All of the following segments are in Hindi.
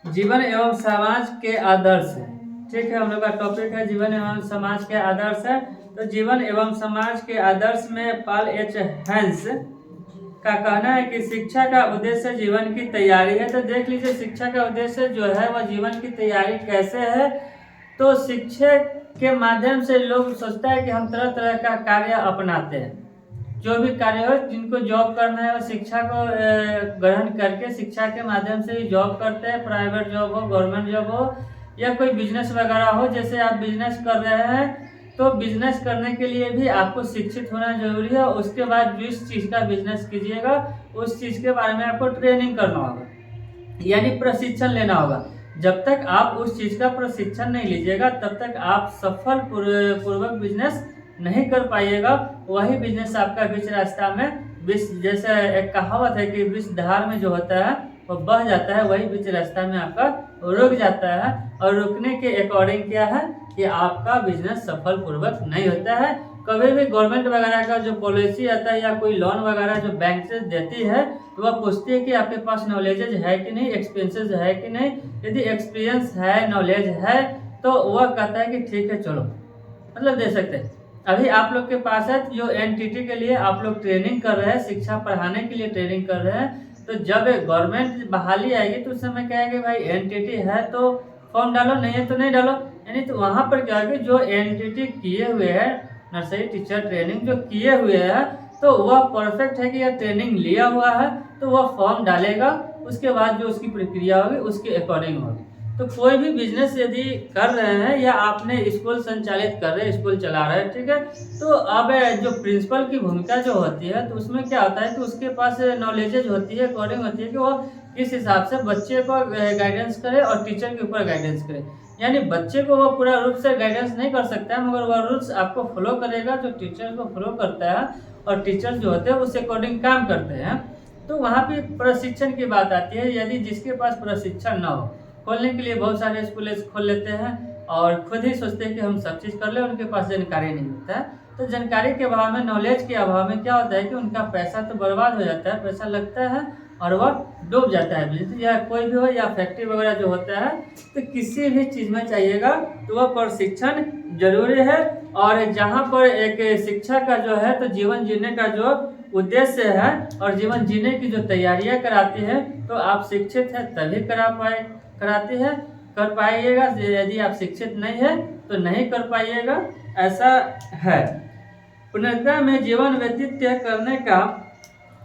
जीवन एवं समाज के आदर्श है। ठीक है, हम लोग का टॉपिक है जीवन एवं समाज के आदर्श है। तो जीवन एवं समाज के आदर्श में पॉल एच हेंस का कहना है कि शिक्षा का उद्देश्य जीवन की तैयारी है। तो देख लीजिए, शिक्षा का उद्देश्य जो है वह जीवन की तैयारी कैसे है। तो शिक्षा के माध्यम से लोग सोचता है कि हम तरह तरह का कार्य अपनाते हैं। जो भी कार्य हो, जिनको जॉब करना है वो शिक्षा को ग्रहण करके शिक्षा के माध्यम से ही जॉब करते हैं। प्राइवेट जॉब हो, गवर्नमेंट जॉब हो, या कोई बिजनेस वगैरह हो। जैसे आप बिजनेस कर रहे हैं तो बिजनेस करने के लिए भी आपको शिक्षित होना जरूरी है। उसके बाद जिस चीज़ का बिजनेस कीजिएगा उस चीज़ के बारे में आपको ट्रेनिंग करना होगा, यानी प्रशिक्षण लेना होगा। जब तक आप उस चीज़ का प्रशिक्षण नहीं लीजिएगा तब तक आप सफल पूर्वक बिजनेस नहीं कर पाइएगा। वही बिजनेस आपका बीच रास्ता में जैसे एक कहावत है कि बीच धार में जो होता है वो बह जाता है, वही बीच रास्ता में आपका रुक जाता है। और रुकने के अकॉर्डिंग क्या है कि आपका बिजनेस सफल पूर्वक नहीं होता है। कभी भी गवर्नमेंट वगैरह का जो पॉलिसी आता है या कोई लोन वगैरह जो बैंक से देती है तो वह पूछती है कि आपके पास नॉलेजेज है कि नहीं, एक्सपीरियंसेस है कि नहीं। यदि एक्सपीरियंस है, नॉलेज है, तो वह कहता है कि ठीक है चलो, मतलब दे सकते हैं। अभी आप लोग के पास है जो एनटीटी के लिए आप लोग ट्रेनिंग कर रहे हैं, शिक्षा पढ़ाने के लिए ट्रेनिंग कर रहे हैं। तो जब गवर्नमेंट बहाली आएगी तो उस समय क्या है कि भाई एनटीटी है तो फॉर्म डालो, नहीं है तो नहीं डालो। यानी तो वहाँ पर क्या है कि जो एनटीटी किए हुए हैं, नर्सरी टीचर ट्रेनिंग जो किए हुए हैं, तो वह परफेक्ट है कि यह ट्रेनिंग लिया हुआ है तो वह फॉर्म डालेगा। उसके बाद जो उसकी प्रक्रिया होगी उसके अकॉर्डिंग होगी। तो कोई भी बिजनेस यदि कर रहे हैं या आपने स्कूल संचालित कर रहे हैं, स्कूल चला रहे हैं, ठीक है, तो अब जो प्रिंसिपल की भूमिका जो होती है तो उसमें क्या होता है कि उसके पास नॉलेजेज होती है, अकॉर्डिंग होती है कि वो किस हिसाब से बच्चे को गाइडेंस करे और टीचर के ऊपर गाइडेंस करे। यानी बच्चे को वो पूरा रूप से गाइडेंस नहीं कर सकता है, मगर वह रूल्स आपको फॉलो करेगा जो टीचर को फॉलो करता है, और टीचर जो होते हैं उस अकॉर्डिंग काम करते हैं। तो वहाँ पे प्रशिक्षण की बात आती है। यदि जिसके पास प्रशिक्षण न हो, खोलने के लिए बहुत सारे स्कूल खोल लेते हैं और खुद ही सोचते हैं कि हम सब चीज़ कर ले, उनके पास जानकारी नहीं होता है। तो जानकारी के अभाव में, नॉलेज के अभाव में क्या होता है कि उनका पैसा तो बर्बाद हो जाता है, पैसा लगता है और वह डूब जाता है। बिजनेस या कोई भी हो या फैक्ट्री वगैरह जो होता है, तो किसी भी चीज़ में चाहिएगा तो वह प्रशिक्षण जरूरी है। और जहाँ पर एक शिक्षा का जो है तो जीवन जीने का जो उद्देश्य है और जीवन जीने की जो तैयारियां कराती है, तो आप शिक्षित हैं तभी कराती है, कर पाइएगा। यदि आप शिक्षित नहीं है तो नहीं कर पाइएगा, ऐसा है। पुनर्ता में जीवन व्यतीत करने का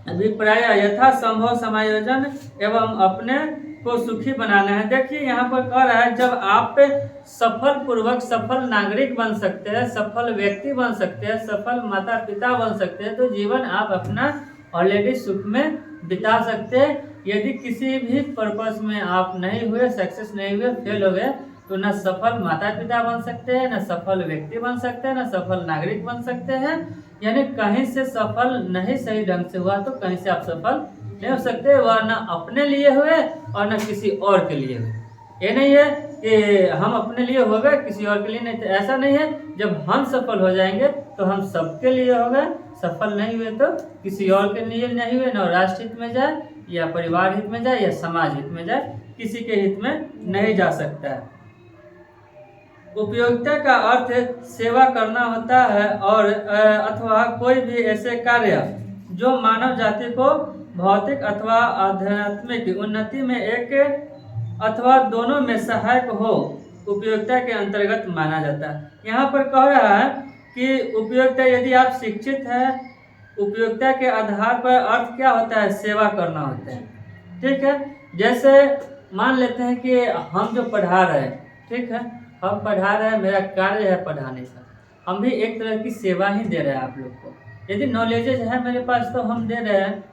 अभिप्राय यथासंभव समायोजन एवं अपने को सुखी बनाना है। देखिए यहाँ पर कह रहा है, जब आप सफल पूर्वक सफल नागरिक बन सकते हैं, सफल व्यक्ति बन सकते हैं, सफल माता पिता बन सकते हैं, तो जीवन आप अपना ऑलरेडी सुख में बिता सकते हैं। यदि किसी भी पर्पस में आप नहीं हुए, सक्सेस नहीं हुए, फेल हो गए, तो न सफल माता पिता बन सकते हैं, न सफल व्यक्ति बन सकते हैं, न सफल नागरिक बन सकते हैं। यानी कहीं से सफल नहीं सही ढंग से हुआ तो कहीं से आप सफल नहीं हो सकते। वह न अपने लिए हुए और न किसी और के लिए हुए। ये नहीं है कि हम अपने लिए हो गए, किसी और के लिए नहीं, तो ऐसा नहीं है। जब हम सफल हो जाएंगे तो हम सबके लिए हो गए, सफल नहीं हुए तो किसी और के लिए नहीं हुए। न राष्ट्र हित में जाए या परिवार हित में जाए या समाज हित में जाए, किसी के हित में नहीं जा सकता है। उपयोगिता का अर्थ सेवा करना होता है और अथवा कोई भी ऐसे कार्य जो मानव जाति को भौतिक अथवा आध्यात्मिक उन्नति में एक अथवा दोनों में सहायक हो, उपयोगिता के अंतर्गत माना जाता है। यहाँ पर कह रहा है कि उपयोगिता, यदि आप शिक्षित हैं, उपयोगिता के आधार पर अर्थ क्या होता है, सेवा करना होता है। ठीक है, जैसे मान लेते हैं कि हम जो पढ़ा रहे हैं, ठीक है, हम पढ़ा रहे हैं, मेरा कार्य है पढ़ाने का, हम भी एक तरह की सेवा ही दे रहे हैं आप लोग को। यदि नॉलेजेज है मेरे पास तो हम दे रहे हैं,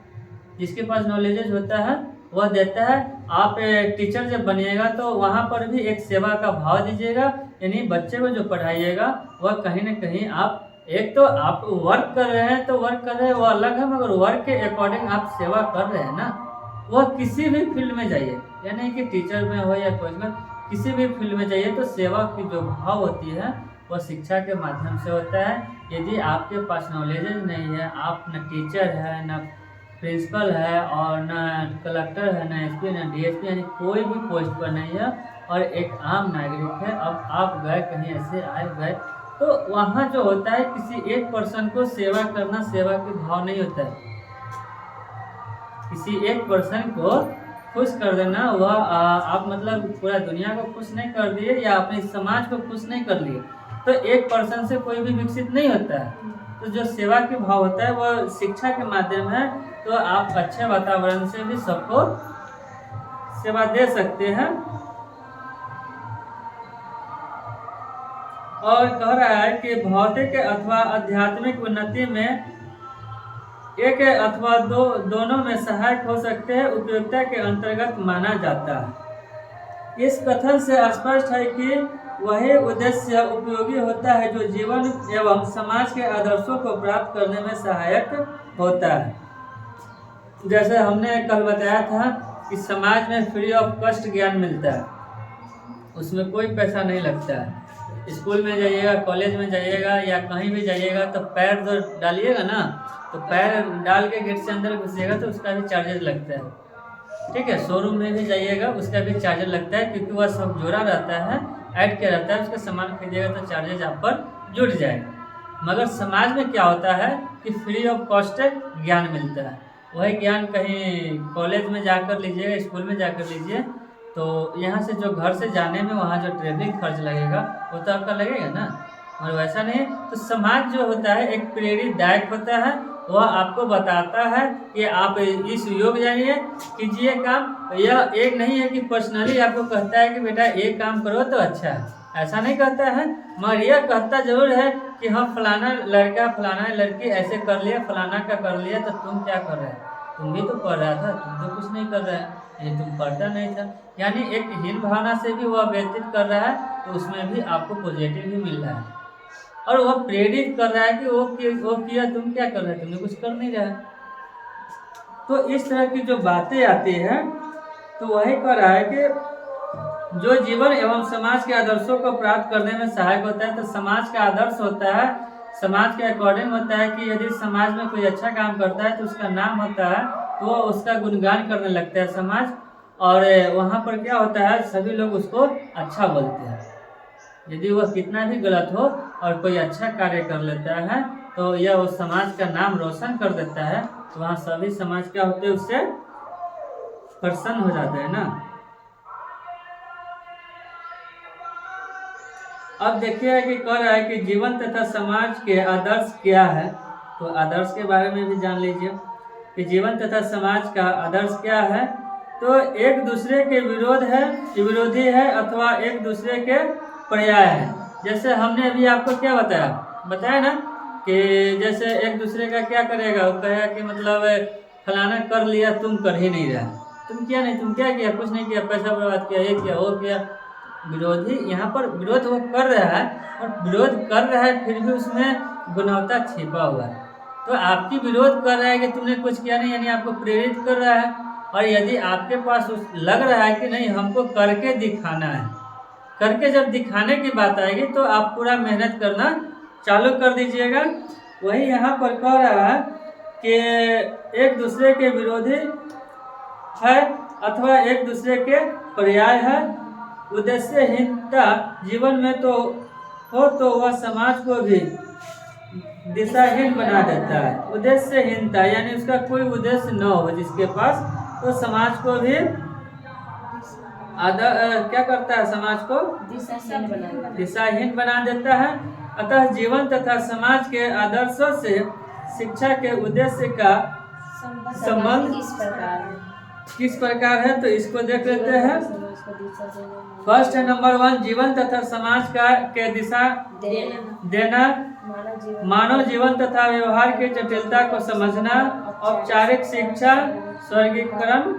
जिसके पास नॉलेजेज होता है वह देता है। आप टीचर जब बनिएगा तो वहाँ पर भी एक सेवा का भाव दीजिएगा। यानी बच्चे को जो पढ़ाइएगा वह कहीं ना कहीं आप, एक तो आप वर्क कर रहे हैं, तो वर्क कर रहे हैं वो अलग है, मगर वर्क के अकॉर्डिंग आप सेवा कर रहे हैं ना। वह किसी भी फील्ड में जाइए, यानी कि टीचर में हो या कोई में, किसी भी फील्ड में जाइए तो सेवा की जो भाव होती है वह शिक्षा के माध्यम से होता है। यदि आपके पास नॉलेज नहीं है, आप न टीचर है, न प्रिंसिपल है और ना कलेक्टर है, ना एसपी, ना डीएसपी, यानी कोई भी पोस्ट पर नहीं है और एक आम नागरिक है। अब आप गए कहीं ऐसे आए गए, तो वहाँ जो होता है किसी एक पर्सन को सेवा करना सेवा के भाव नहीं होता है। किसी एक पर्सन को खुश कर देना वह आप मतलब पूरा दुनिया को खुश नहीं कर दिए या अपने समाज को खुश नहीं कर लिए, तो एक पर्सन से कोई भी विकसित नहीं होता है। तो जो सेवा के भाव होता है वह शिक्षा के माध्यम है। तो आप अच्छे वातावरण से भी सबको सेवा दे सकते हैं। और कह रहा है कि भौतिक अथवा आध्यात्मिक उन्नति में एक अथवा दोनों में सहायक हो सकते हैं, उपयोगिता के अंतर्गत माना जाता है। इस कथन से स्पष्ट है कि वही उद्देश्य उपयोगी होता है जो जीवन एवं समाज के आदर्शों को प्राप्त करने में सहायक होता है। जैसे हमने कल बताया था कि समाज में फ्री ऑफ कॉस्ट ज्ञान मिलता है, उसमें कोई पैसा नहीं लगता है। स्कूल में जाइएगा, कॉलेज में जाइएगा या कहीं भी जाइएगा तो पैर जो डालिएगा ना, तो पैर डाल के गेट से अंदर घुसिएगा तो उसका भी चार्जेस लगता है। ठीक है, शोरूम में भी जाइएगा उसका भी चार्जर लगता है, क्योंकि वह सब जोड़ा रहता है, ऐड किया रहता है। उसका सामान खरीदिएगा तो चार्जेस आप पर जुड़ जाएगा। मगर समाज में क्या होता है कि फ्री ऑफ कॉस्ट ज्ञान मिलता है। वही ज्ञान कहीं कॉलेज में जाकर लीजिएगा, स्कूल में जाकर लीजिए, तो यहाँ से जो घर से जाने में वहाँ जो ट्रेवलिंग खर्च लगेगा वो तो आपका लगेगा ना। और वैसा नहीं, तो समाज जो होता है एक प्रेरणादायक होता है। वह आपको बताता है कि आप इस योग जाइए, कीजिए काम। यह एक नहीं है कि पर्सनली आपको कहता है कि बेटा एक काम करो तो अच्छा है, ऐसा नहीं कहता है। मगर यह कहता जरूर है कि हाँ फलाना लड़का फलाना लड़की ऐसे कर लिया, फलाना का कर लिया, तो तुम क्या कर रहे हो? तुम भी तो पढ़ रहा था, तुम तो कुछ नहीं कर रहा है, ये तुम पढ़ता नहीं था। यानी एक हीन भावना से भी वह व्यतीत कर रहा है, तो उसमें भी आपको पॉजिटिव ही मिल रहा है। और वह प्रेरित कर रहा है कि वो किया, तुम क्या कर रहे हो? तुमने कुछ कर नहीं रहा है। तो इस तरह की जो बातें आती हैं, तो वही कह रहा है कि जो जीवन एवं समाज के आदर्शों को प्राप्त करने में सहायक होता है। तो समाज का आदर्श होता है, समाज के अकॉर्डिंग होता है कि यदि समाज में कोई अच्छा काम करता है तो उसका नाम होता है, तो वो उसका गुणगान करने लगता है समाज। और वहाँ पर क्या होता है, सभी लोग उसको अच्छा बोलते हैं। यदि वह कितना भी गलत हो और कोई अच्छा कार्य कर लेता है तो यह उस समाज का नाम रोशन कर देता है, तो वहाँ सभी समाज क्या होते हैं, उससे प्रसन्न हो जाते हैं ना। अब देखिए कि कह रहा है कि जीवन तथा समाज के आदर्श क्या है। तो आदर्श के बारे में भी जान लीजिए कि जीवन तथा समाज का आदर्श क्या है। तो एक दूसरे के विरोधी है अथवा एक दूसरे के पर्याय है। जैसे हमने अभी आपको क्या बताया ना कि जैसे एक दूसरे का क्या करेगा, वो कहेगा कि मतलब फलाना कर लिया, तुम कर ही नहीं रहा, तुम क्या नहीं, तुम क्या किया, कुछ नहीं किया, पैसा बर्बाद किया, ये किया वो किया। विरोधी यहाँ पर विरोध वो कर रहा है, और विरोध कर रहा है फिर भी उसमें गुणवत्ता छिपा हुआ है। तो आपकी विरोध कर रहा है कि तुमने कुछ किया नहीं, यानी आपको प्रेरित कर रहा है। और यदि आपके पास लग रहा है कि नहीं हमको करके दिखाना है, करके जब दिखाने की बात आएगी तो आप पूरा मेहनत करना चालू कर दीजिएगा। वही यहाँ पर कह रहा है कि एक दूसरे के विरोधी है अथवा एक दूसरे के पर्याय है। उद्देश्यहीनता जीवन में तो हो तो वह समाज को भी दिशाहीन बना देता है। उद्देश्यहीनता यानी उसका कोई उद्देश्य न हो जिसके पास, तो समाज को भी क्या करता है, समाज को दिशाहीन बना देता है। अतः जीवन तथा समाज के आदर्शों से शिक्षा के उद्देश्य का संबंध किस प्रकार है, तो इसको देख लेते हैं। फर्स्ट है नंबर 1, जीवन तथा समाज के दिशा देना, मानव जीवन तथा व्यवहार की जटिलता को समझना, औपचारिक शिक्षा, स्वर्गीकरण,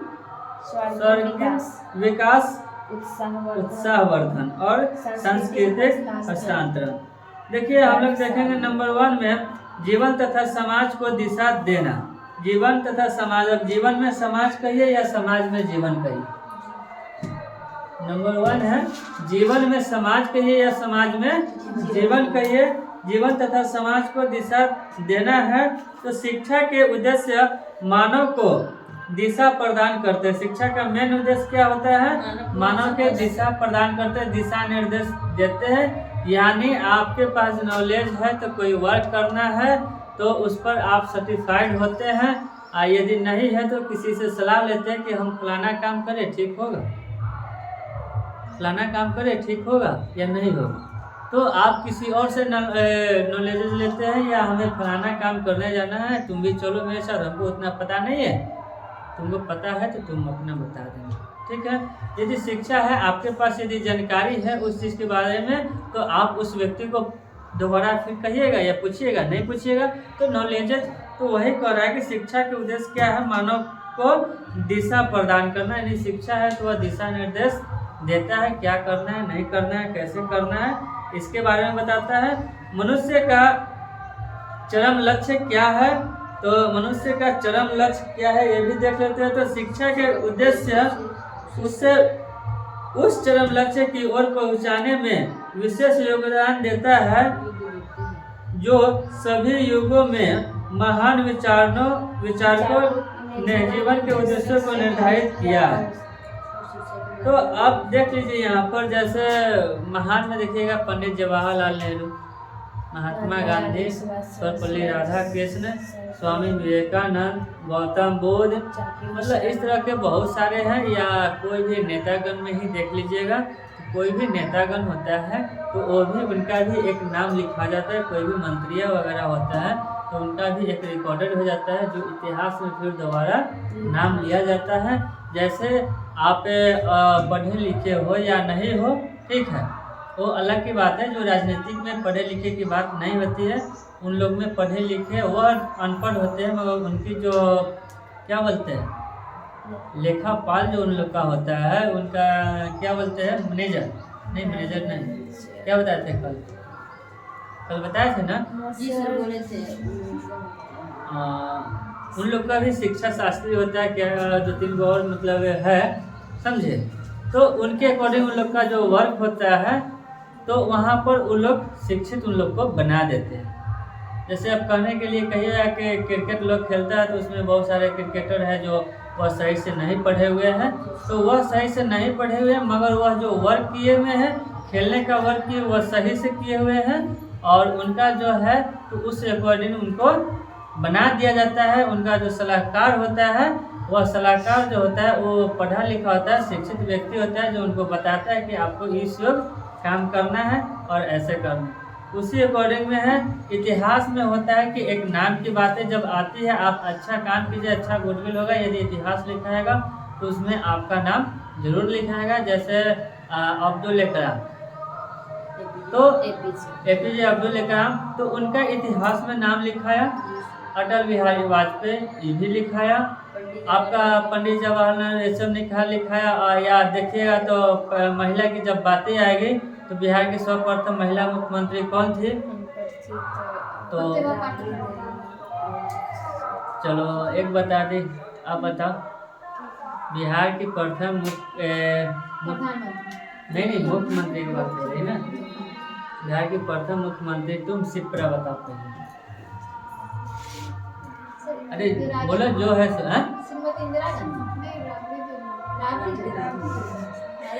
विकास, उत्साहवर्धन और सांस्कृतिक हस्तांतरण। देखिए हम लोग देखेंगे नंबर 1 में जीवन तथा समाज को दिशा देना। जीवन तथा समाज, अब जीवन में समाज कहिए या समाज में जीवन कहिए, नंबर 1 है जीवन में समाज कहिए या समाज में जीवन कहिए। जीवन तथा समाज को दिशा देना है। तो शिक्षा के उद्देश्य मानव को दिशा प्रदान करते हैं। शिक्षा का मेन उद्देश्य क्या होता है? मानव के दिशा प्रदान करते हैं, दिशा निर्देश देते हैं। यानी आपके पास नॉलेज है तो कोई वर्क करना है तो उस पर आप सर्टिफाइड होते हैं। यदि नहीं है तो किसी से सलाह लेते हैं कि हम फलाना काम करें, ठीक होगा, फलाना काम करें, ठीक होगा या नहीं होगा। तो आप किसी और से नॉलेज लेते हैं या हमें फलाना काम करने जाना है, तुम भी चलो मेरे साथ, हमको उतना पता नहीं है, तुमको पता है तो तुम अपना बता देना, ठीक है। यदि शिक्षा है, आपके पास यदि जानकारी है उस चीज़ के बारे में, तो आप उस व्यक्ति को दोबारा फिर कहिएगा या पूछिएगा, नहीं पूछिएगा। तो नॉलेज तो वही कह रहा है कि शिक्षा के उद्देश्य क्या है? मानव को दिशा प्रदान करना। यानी शिक्षा है तो वह दिशा निर्देश देता है, क्या करना है, नहीं करना है, कैसे करना है, इसके बारे में बताता है। मनुष्य का चरम लक्ष्य क्या है? तो मनुष्य का चरम लक्ष्य क्या है ये भी देख लेते हैं। तो शिक्षा के उद्देश्य उससे उस चरम लक्ष्य की ओर पहुंचाने में विशेष योगदान देता है जो सभी युगों में महान विचारकों ने जीवन के उद्देश्यों को निर्धारित किया। तो आप देख लीजिए यहाँ पर, जैसे महान में देखिएगा पंडित जवाहरलाल नेहरू, महात्मा गांधी, सर्वपल्ली राधाकृष्ण, स्वामी विवेकानंद, गौतम बुद्ध, मतलब इस तरह के बहुत सारे हैं। या कोई भी नेतागण में ही देख लीजिएगा, कोई भी नेतागण होता है तो वो भी उनका भी एक नाम लिखा जाता है। कोई भी मंत्रिया वगैरह होता है तो उनका भी एक रिकॉर्डेड हो जाता है, जो इतिहास में फिर दोबारा नाम लिया जाता है। जैसे आप पढ़े लिखे हो या नहीं हो, ठीक है, वो अलग की बात है। जो राजनीतिक में पढ़े लिखे की बात नहीं होती है, उन लोग में पढ़े लिखे वह अनपढ़ होते हैं, मगर उनकी जो क्या बोलते हैं लेखापाल जो उन लोग का होता है, उनका क्या बोलते हैं, मैनेजर नहीं, मैनेजर नहीं, क्या बताए थे कल बताए थे ना जी सर, बोले थे। उन लोग का भी शिक्षा शास्त्री होता है, क्या 2-3 गो और मतलब है, समझे। तो उनके अकॉर्डिंग उन लोग का जो वर्क होता है तो वहाँ पर उन लोग शिक्षित उन लोग को बना देते हैं। जैसे अब कहने के लिए कहिएगा कि क्रिकेट लोग खेलता है तो उसमें बहुत सारे क्रिकेटर हैं जो वह सही से नहीं पढ़े हुए हैं, तो वह सही से नहीं पढ़े हुए हैं, मगर वह जो वर्क किए हुए हैं, खेलने का वर्क किए वह सही से किए हुए हैं, और उनका जो है तो उस अकॉर्डिंग उनको बना दिया जाता है। उनका जो सलाहकार होता है, वह सलाहकार जो होता है वो पढ़ा लिखा होता है, शिक्षित व्यक्ति होता है, जो उनको बताता है कि आपको इस योग काम करना है और ऐसे करना है। उसी अकॉर्डिंग में है। इतिहास में होता है कि एक नाम की बातें जब आती है, आप अच्छा काम कीजिए, अच्छा गुडविल होगा, यदि इतिहास लिखाएगा तो उसमें आपका नाम जरूर लिखाएगा। जैसे अब्दुल कलाम, तो APJ अब्दुल कलाम, तो उनका इतिहास में नाम लिखाया। अटल बिहारी वाजपेयी ये भी लिखाया। आपका पंडित जवाहरलाल ये सब लिखाया। या देखिएगा तो महिला की जब बातें आएगी तो बिहार की सर्वप्रथम महिला मुख्यमंत्री कौन थी? तो चलो एक बता दी, आप बताओ। बिहार की प्रथम नहीं मुख्यमंत्री की बात कर रही ना, बिहार की प्रथम मुख्यमंत्री तुम शिप्रा बताओ पहले। अरे बोलो जो है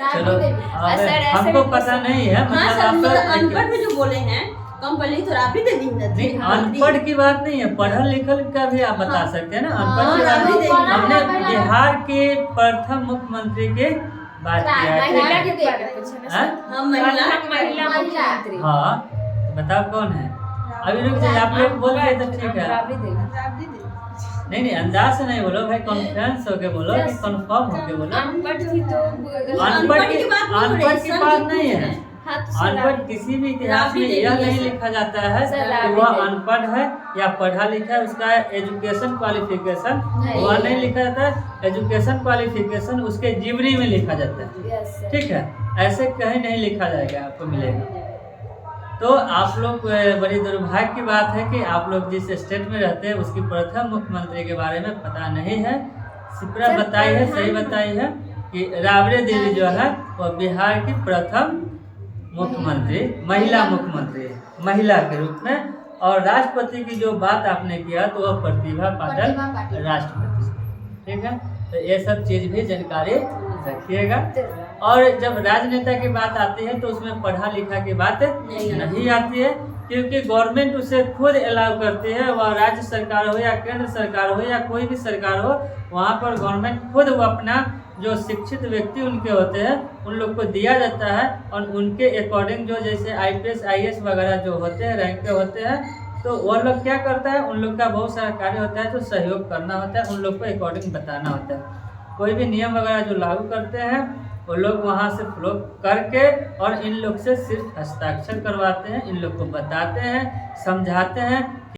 चलो, हमको पता नहीं है, मतलब अनपढ़ में जो बोले हैं कंपनी तो राबड़ी दे दी। अनपढ़ की बात नहीं है, पढ़ल लिखल का भी आप बता सकते हैं ना। अनपढ़ की बात नहीं, हमने बिहार के प्रथम मुख्यमंत्री के बात किया है। हाँ बताओ कौन है? अभी रुक जाइए, आप लोग बोल रहे तो ठीक है। नहीं अंदाज से नहीं बोलो भाई, कॉन्फिडेंस होके बोलो कि कंफर्म होके बोलो। अनपढ़ की बात नहीं है। अनपढ़ किसी भी इतिहास में यह नहीं लिखा जाता है कि वह अनपढ़ है या पढ़ा लिखा है। उसका एजुकेशन क्वालिफिकेशन वह नहीं लिखा जाता है। एजुकेशन क्वालिफिकेशन उसके जीवनी में लिखा जाता है, ठीक है। ऐसे कहीं नहीं लिखा जाएगा, आपको मिलेगा। तो आप लोग, बड़ी दुर्भाग्य की बात है कि आप लोग जिस स्टेट में रहते हैं उसकी प्रथम मुख्यमंत्री के बारे में पता नहीं है। शिप्रा बताई है, सही बताई है कि राबड़ी देवी जो है वो बिहार की प्रथम मुख्यमंत्री, महिला मुख्यमंत्री है, महिला के रूप में। और राष्ट्रपति की जो बात आपने किया तो वह प्रतिभा पाटिल राष्ट्रपति, ठीक है। तो ये सब चीज भी जानकारी रखिएगा। और जब राजनेता की बात आती है तो उसमें पढ़ा लिखा की बात नहीं आती है, क्योंकि गवर्नमेंट उसे खुद अलाउ करती है। वह राज्य सरकार हो या केंद्र सरकार हो या कोई भी सरकार हो, वहाँ पर गवर्नमेंट खुद वो अपना जो शिक्षित व्यक्ति उनके होते हैं उन लोग को दिया जाता है, और उनके अकॉर्डिंग जो जैसे IPS IAS वगैरह जो होते हैं, रैंक के होते हैं, तो वो लोग क्या करता है, उन लोग का बहुत सारा कार्य होता है तो सहयोग करना होता है, उन लोग को अकॉर्डिंग बताना होता है। कोई भी नियम वगैरह जो लागू करते हैं वो लोग वहाँ से फॉलो करके और इन लोग से सिर्फ हस्ताक्षर करवाते हैं, इन लोग को बताते हैं, समझाते हैं,